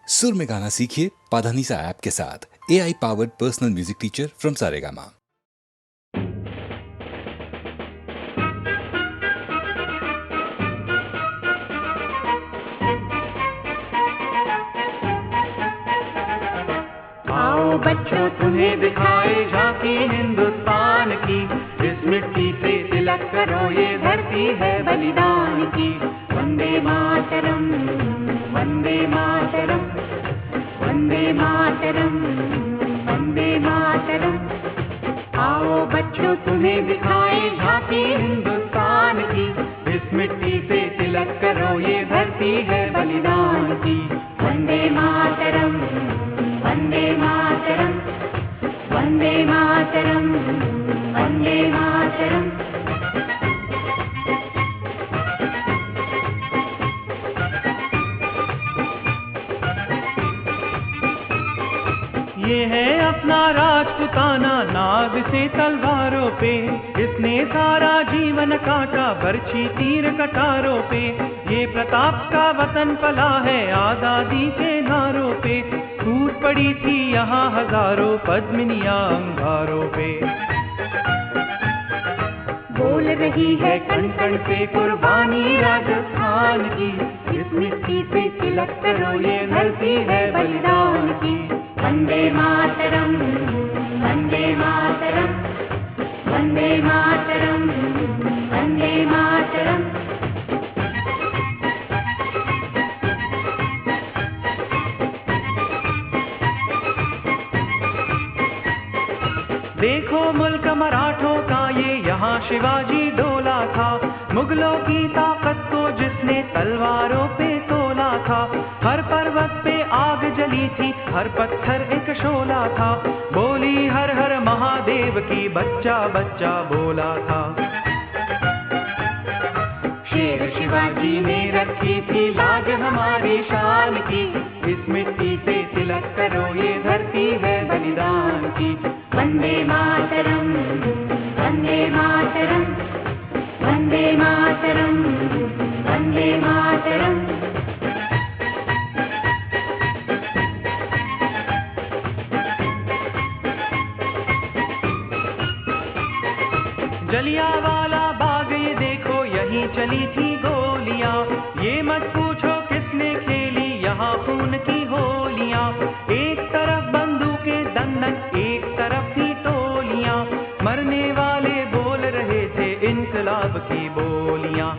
सुर में गाना सीखिए पाधानीसा ऐप के साथ। AI powered personal music teacher from Saregama. आओ बच्चों तुम्हें दिखाए झांकी हिंदुस्तान की, इस मिट्टी से तिलक करो ये धरती है बलिदान की। वंदे मातरम, वंदे मातरम, वंदे मातरम, वंदे मातरम। आओ बच्चों तुम्हें दिखाए झांकी हिंदुस्तान की, इस मिट्टी से तिलक करो ये धरती है बलिदान की। वंदे मातरम, वंदे मातरम, वंदे मातरम, वंदे मातरम। ये है अपना राजपुताना, नाग से तलवारों पे इसने सारा जीवन काटा, बरछी तीर कटारों पे। ये प्रताप का वतन पला है आजादी के नारों पे, टूट पड़ी थी यहाँ हजारों पद्मिनियां अंगारों पे। बोल रही है कण कण से कुर्बानी राजस्थान की, इस मिट्टी से तिलक करो ये धरती है बलिदान की। वंदे मातरम, वंदे मातरम, वंदे मातरम, वंदे मातरम। देखो मुल्क मराठों का ये यहाँ शिवाजी डोला था, मुगलों की ताकत को जिसने तलवारों पे तोला था। हर पर्वत पे आग जली थी, हर पत्थर एक शोला था, बोली हर हर महादेव की बच्चा बच्चा बोला था। शेर शिवाजी ने रखी थी लाज हमारी शान की, इस मिट्टी से तिलक करो ये धरती है बलिदान की। वंदे मातरम, वंदे मातरम, वंदे मातरम, वंदे मातरम। जलियांवाला बाग ये देखो यहीं चली थी गोलियां, ये मत पूछो किसने खेली यहाँ खून की होलियां। एक तरफ बंदूकें दंडक, एक तरफ थी टोलियां, मरने वाले बोल रहे थे इनकलाब की बोलियां।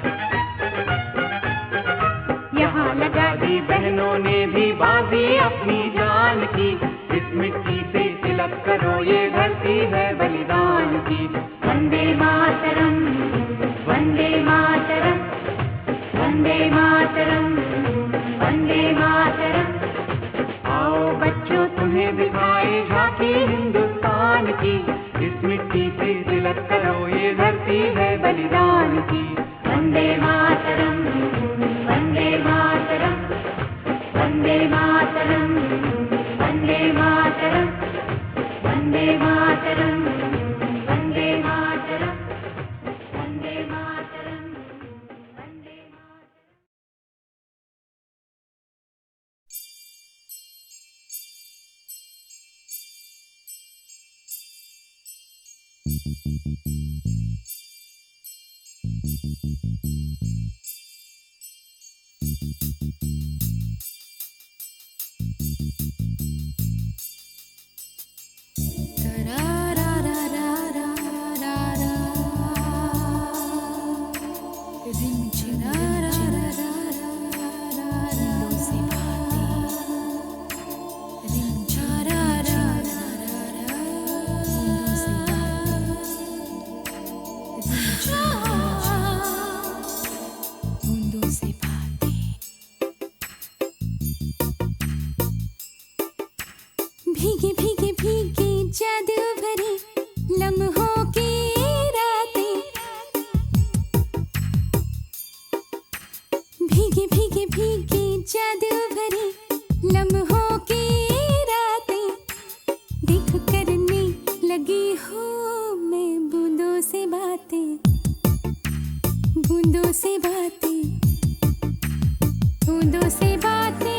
यहाँ लगा दी बहनों ने भी बाजी अपनी जान की, इस मिट्टी से तिलक करो ये धरती है बलिदान की। वंदे मातरम, वंदे मातरम, वंदे मातरम, वंदे मातरम। आओ बच्चों तुम्हें दिखाए झांकी हिंदुस्तान की, इस मिट्टी से तिलक करो ये धरती है बलिदान की। वंदे मातरम, वंदे मातरम, वंदे मातरम, वंदे मातरम, वंदे मातरम, वंदे मातरम, वंदे मातरम, वंदे मातरम। भीगी भीगी भीगी जादू भरी लम्हों की रातें, भीगी भीगी भीगी जादू भरी लम्हों की रातें, देख करने लगी हूँ मैं बूंदों से बातें, बूंदों से बातें, बूंदों से बातें,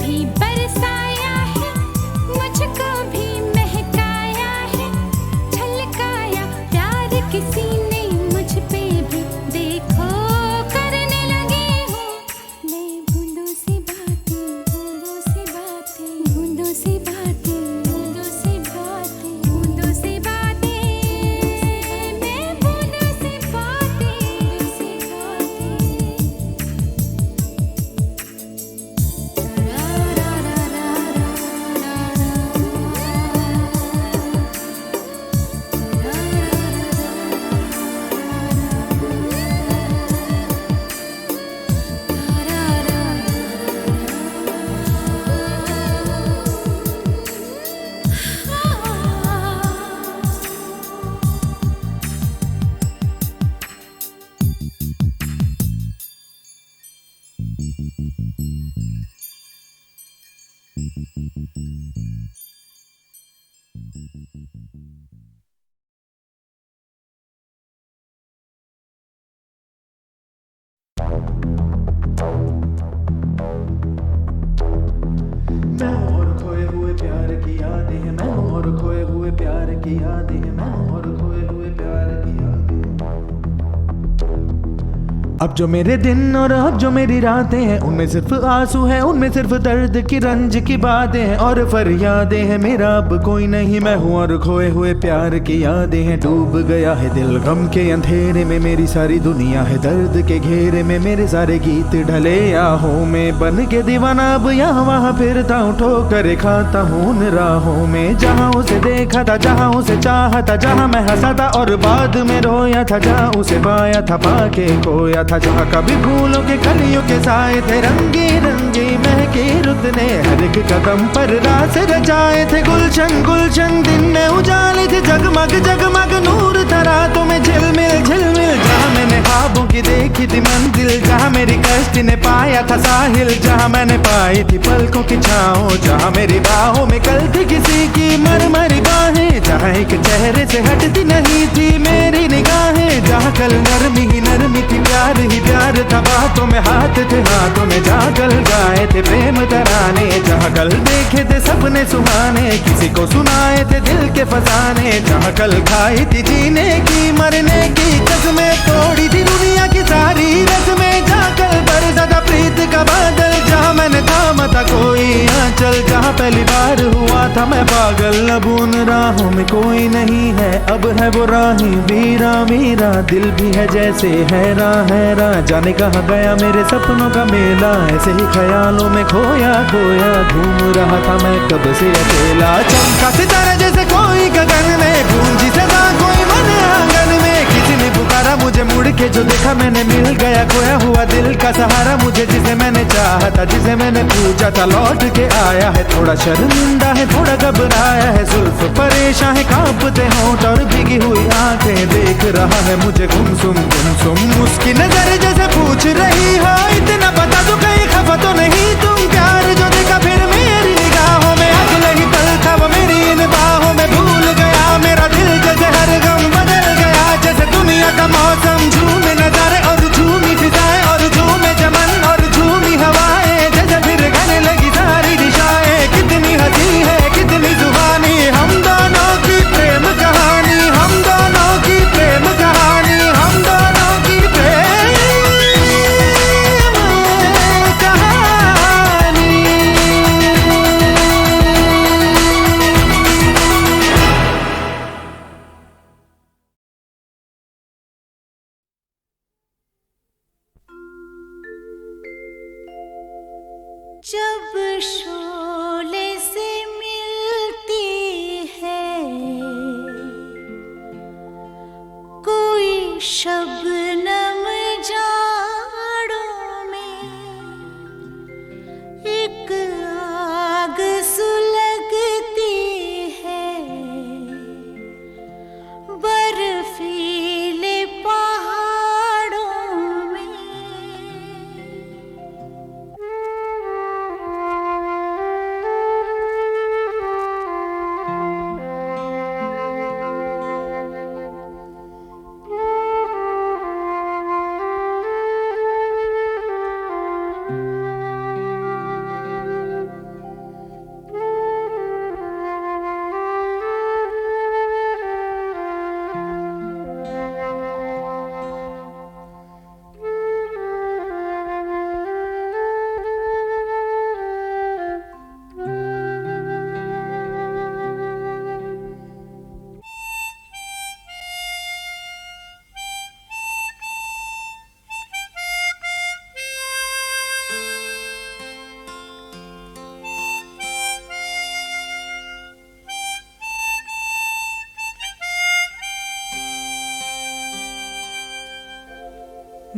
भी बरसाया है, मुझको भी महकाया है, छलकाया प्यार किसी ने मुझ पे भी, देखो करने लगी हूँ मैं बूंदों से बातें, बूंदों से बातें, बूंदों से बातें, बूंदों से बातें, बूंदों से बातें, मैं बूंदों से बातें, बूंदों से मैं हूँ और खोए हुए प्यार की यादें हैं, मैं हूँ और खोए हुए प्यार की यादें हैं, मैं हूँ और खोए हुए प्यार की यादें। अब जो मेरे दिन और अब जो मेरी रातें हैं, उनमें सिर्फ आंसू हैं, उनमें सिर्फ दर्द की रंज की बातें हैं और फरियादें हैं। मेरा अब कोई नहीं, मैं हूँ और खोए हुए प्यार की यादें हैं। डूब गया है दिल गम के अंधेरे में, मेरी सारी दुनिया है दर्द के घेरे में। मेरे सारे गीत ढले आहों में, बन के दीवाना अब यहाँ वहाँ फिरता हूँ, ठोकर खाता हूँ उन राहों में। जहाँ उसे देखा था, जहाँ उसे चाहा था, जहाँ मैं हंसा था और बाद में रोया था, जहाँ उसे पाया था पाके खोया था, जहाँ कभी फूलों के कलियों के साए थे, रंगी रंगी महके रुत ने हर एक कदम पर रास रचाए थे। गुलशन गुलशन दिन में उजाले थे, जगमग जगमग नूर था रातों में झिलमिल झिलमिल। जहाँ मैंने ख्वाबों की देखी थी मंजिल, जहाँ मेरी कश्ती ने पाया था साहिल, जहाँ मैंने पाई थी पलकों की छाँव, जहाँ मेरी बाहों में कल थी किसी की मरमरी बाहें, जहाँ एक चेहरे से हटती नहीं थी मेरी निगाहें, जहाँ कल नरमी ही नरमी थी, प्यार ही प्यार था, बातों में हाथ थे हाथों में, जहाँ कल गाए थे प्रेम तराने, जहाँ कल देखे थे सपने सुहाने, किसी को सुनाए थे दिल के फसाने, जहाँ कल खाई थी जीने की मरने की कसमें, तोड़ी थी दुनिया की सारी रस्में, जहाँ कल बरसा था प्रीत का बादल, जहाँ मैंने थामा था कोई आंचल, जहाँ पहली बार हुआ था मैं पागल। अब उन राहों में कोई नहीं है, अब है वो राही वीरा वीरा, दिल भी है जैसे हैरान हैरान, जाने कहाँ गया मेरे सपनों का मेला, ऐसे ही ख्यालों में खोया खोया घूम रहा था मैं कब से अकेला। चमका सितारा जैसे कोई गगन में, गूंजी सदा कोई मन आंगन में, किसी ने पुकारा मुझे मुड़ के, जो देखा मैंने मिल गया खोया हुआ दिल का सहारा मुझे, जिसे मैंने चाहा था जिसे मैंने पूछा था लौट के आया है। थोड़ा शर्मिंदा है थोड़ा घबराया है, जुल्फ परेशान है कांपते होंठ और भीगी हुई आंखें, देख रहा है मुझे गुमसुम उसकी नजर जैसे पूछ रही हो इतना बता दो कहीं खफा तो नहीं तुम। प्यार जो देखा फिर मेरी निगाहों में, अगले ही पल था वो मेरी इन बाहों में, भूल गया मेरा दिल जैसे हर गम बदल गया, जैसे दुनिया का मौसम झूमे नजारे और झूमी फिजाएं और झूमे चमन और झूमी हवाएं, जैसे फिर गाने लगी सारी दिशाएं। कितनी हंसी है कितनी जुबानी, हम दोनों की प्रेम कहानी, हम दोनों की प्रेम कहानी, हम दोनों की प्रेम कहानी। जब शोले से मिलती है कोई शबनम जाड़ों में, एक आग सुलगती है बर्फीले पहाड़ों में।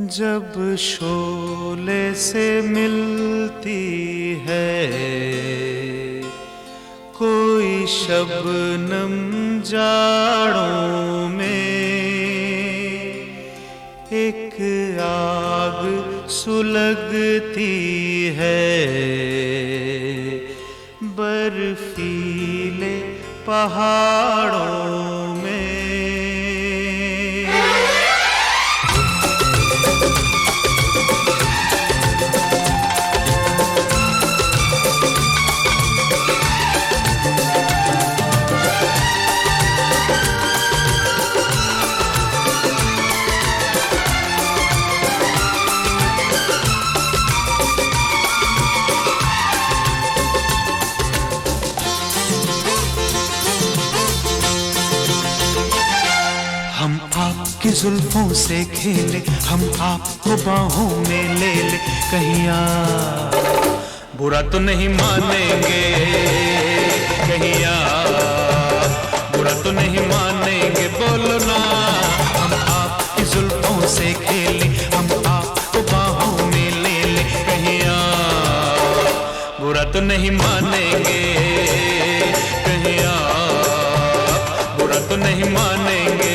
जब शोले से मिलती है कोई शबनम जाड़ों में, एक आग सुलगती है बर्फीले पहाड़ों में। हम आपकी जुल्फों से खेले, हम आपको बाहों में ले ले, कहीं आप बुरा तो नहीं मानेंगे, कहीं आप बुरा तो नहीं मानेंगे, बोलो ना। हम आपकी जुल्फों से खेले, हम आपको बाहों में ले ले, कहीं आप बुरा तो नहीं मानेंगे, कहीं आप बुरा तो नहीं मानेंगे।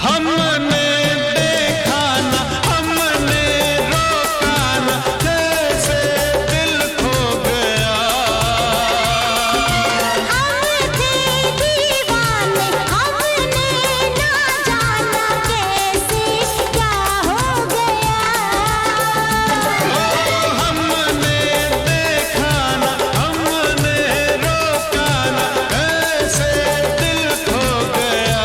हमने देखा ना, हमने रोका ना, कैसे दिल खो गया। हम थे दीवाने, हमने ना जाना कैसे क्या हो गया। हमने देखा ना, हमने रोका ना, कैसे दिल खो गया।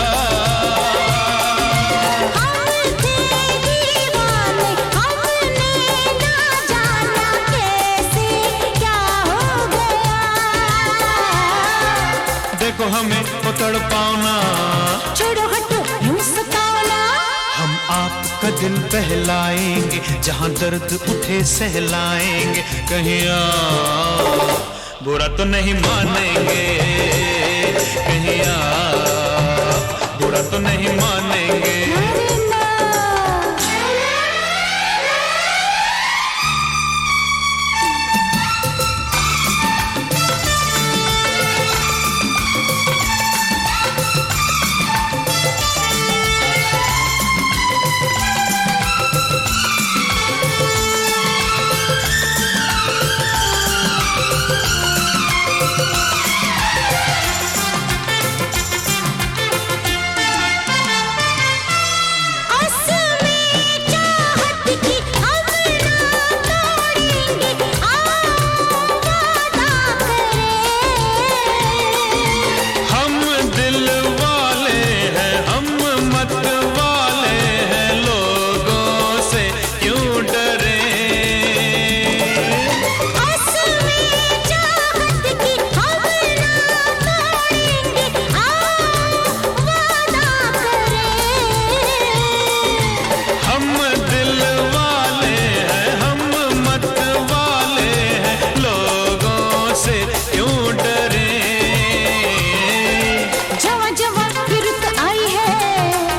हम थे दीवाने, हमने ना जाना कैसे क्या हो गया। देखो हमें पकड़ पाओना, छोड़ो हटो यूं सताओना। हम आपका दिल बहलाएंगे, जहां दर्द उठे सहलाएंगे, कहीं आप बुरा तो नहीं मानेंगे, कहीं आप बुरा तो नहीं मानेंगे। अरे ना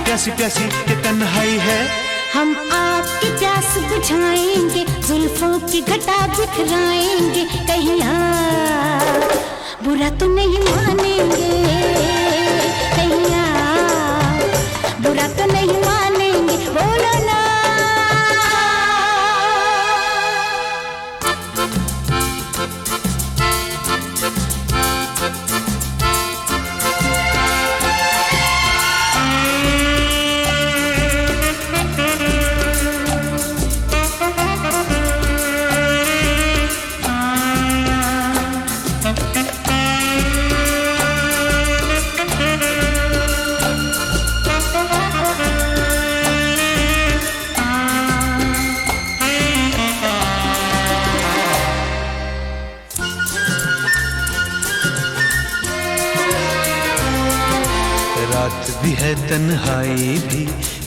प्यासी प्यासी ये तन्हाई है। हम आपकी प्यास बुझाएंगे, जुल्फों की घटा बिखराएंगे, कहीं आप बुरा तो नहीं मानेंगे, कहीं आप बुरा तो नहीं मानेंगे, बोलो ना। है तन्हाई भी,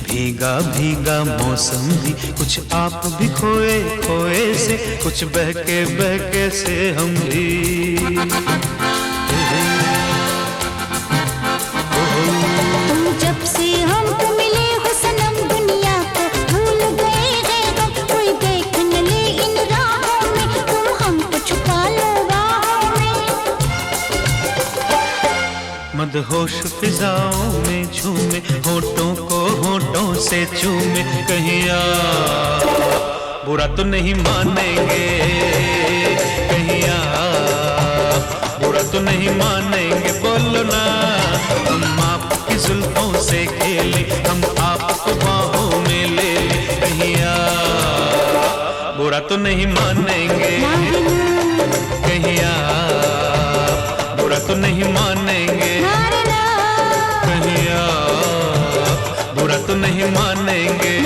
भीगा भीगा मौसम भी, कुछ आप भी खोए खोए से, कुछ बहके बहके से हम भी। जब से हमको मिले हो सनम दुनिया को भूल गए हैं हम, कोई देख न ले इन राहों में, तुम हमको छुपा लो राहों में। मदहोश फिजाओं में झूमे, होठों को होठों से चूमे, कहीं आप बुरा तो नहीं मानेंगे, कहीं आप बुरा तो नहीं मानेंगे, बोलो ना। हम आपकी जुल्फों से खेले, हम आपको बाहों में ले ले, कहीं आप बुरा तो नहीं मानेंगे, कहीं आप बुरा तो नहीं मानेंगे, कहीं आप बुरा तो नहीं मानेंगे।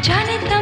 जाने